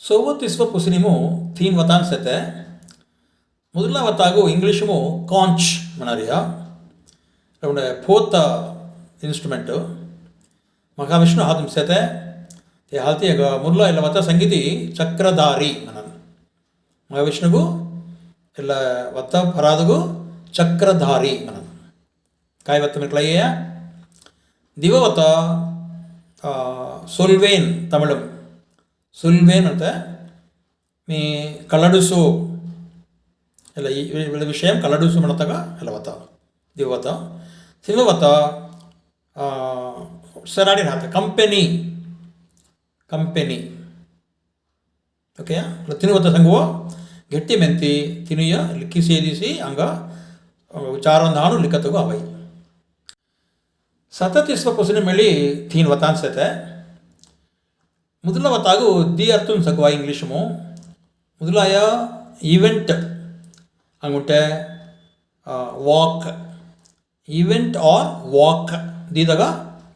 Sowot iswa pusinimu thin watan sete. Mudula watagu Englishmu conch manaria. Raunde fourth instrument. Mahavishnu hatum sete. Te halti aga mudula illa wata sangiti chakradari manan. Mahavishnugu illa wata paradugu chakradari manan. Kai wata miklaya. Divavata Solvain Tamilum. Solvain ಅಂತ me ಕಲ್ಲಡುಸು ಎಲ್ಲ ಈ ವಿಷಯ ಕಲ್ಲಡುಸು ಮಾಡತಾಗ ಎಲ್ಲ ವತ ದಿವತ ಸಿಲ್ವತ ಸರಾಡಿ ರಾತ company okay ತಿನ್ನುವತ ಸಂಗುವ ಗಟ್ಟಿ ಮೆಂತಿ ತಿನ್ನುಯ ಲಿಕ್ಕಿ ಸೇರಿಸಿ ಹಂಗ ವಿಚಾರ ನಾನು ಲಿಖತಗು ಅವೈ ಸತತಿಸ್ವ ಪುಸಿನ ಮೇಳಿ ತೀನ್ ವತ ಅನ್ಸತ್ತೆ ಮೊದಲ ವತಾಗು ದಿ ಅರ್ಥನ್ ಸಗುವ ಇಂಗ್ಲೀಷಮು ಮೊದಲಾಯ ಈವೆಂಟ್ ಹಂಗುಂಟೆ ವಾಕ್ ಈವೆಂಟ್ ಆರ್ ವಾಕ್ ದೀದಾಗ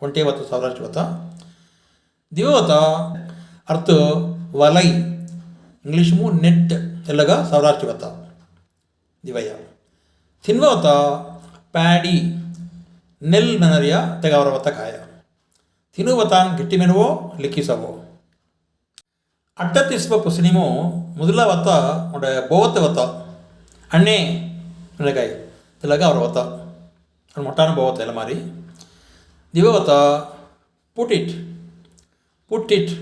ಒಂಟೆ ವತ ಸಾವಿರಾರ್ಚ ವತ ದಿವವತ ಅರ್ಥ ವಲೈ ಇಂಗ್ಲೀಷಮು ನೆಟ್ ಎಲ್ಲಗ ಸಾವಿರಾರ್ಚ ವತ ದಿವಯ ತಿನ್ವತ ಪ್ಯಾಡಿ ನೆಲ್ ನನರಿಯ ತೆಗವರ ವತ ಕಾಯ ತಿನ್ನುವತಾನ್ ಗಟ್ಟಿ ಮೆನುವೋ ಲಿಖಿಸವೋ ಅಡ್ಡತಿಸ್ವ ಪುಸಿನಿಮು ಮೊದಲ ವತ ಒಡೆ ಬೋವತ್ತ ವತ ಅಣ್ಣೆ ನನಗಾಯಿ ತಿಲಗ ಅವರ ವತ ಮೊಟ್ಟಾನ ಬೋವತ್ತ ಎಲ್ಲ ಮಾರಿ ದಿವವತ ಪುಟ್ ಇಟ್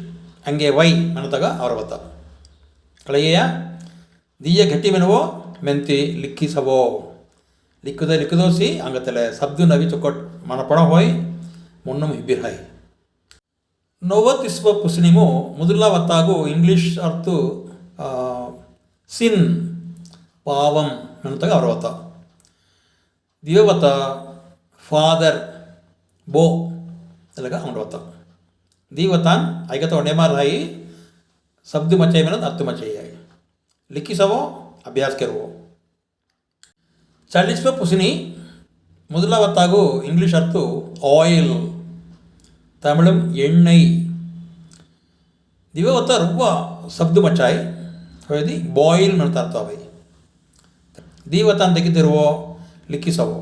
ಹಂಗೆ ವೈ ಅನ್ನತಾಗ ಅವರ ವತ ಕಳೆಯ ದಿಯ ಗಟ್ಟಿ ಮೆನುವೋ ಮೆಂತಿ ಲಿಖಿಸವೋ ಲಿಕ್ಕುದೋಸಿ ಹಂಗತಲೆ ಸಬ್ದು ನವಿ ಚೊಕೊಟ್ ಮನಪಣ ಹೋಯ್ ಮುನ್ನಂ ಹಿಬ್ಬಿರ್ ಹಾಯ್ ನೋವತಿಸ್ವ ಪುಸಿನಿಮು ಮೊದಲ ವತ್ತಾಗು ಇಂಗ್ಲೀಷ್ ಅರ್ಥ ಸಿನ್ ಪಾವಂ ಅನ್ನತಾಗ ಅವರ ವತ ದಿವವತ ಫಾದರ್ ಬೋ ಎಲ್ಲಗ ಅವನ ವತ ದಿವತಾನ್ ಐಗತ ಒಣೆಮಾರ್ ಹಾಯಿ ಸಬ್ದು ಮಚೈ ಮೇನದ್ ಅರ್ಥ ಮಚೈ ಹಾಯ್ ಲಿಖಿಸವೋ ಅಭ್ಯಾಸ ಕೆರುವೋ ಚಾಲಿಸ್ವ ಪುಸಿನಿ ಮೊದಲ ವತ್ತಾಗು ಇಂಗ್ಲೀಷ್ ಅರ್ಥ ಆಯಿಲ್ ತಮಿಳಂ ಎಣ್ಣೈ ದಿವವತ ರುವ್ವ ಸಬ್ದು ಮಚಾಯ್ ಹೊಯ್ದಿ ಬಾಯಿಲ್ ಮಾಡ್ತಾ ಇರ್ತಾವೆ ದಿವತ ಅಂತ ತೆಗಿತಿರುವೋ ಲಿಖಿಸವೋ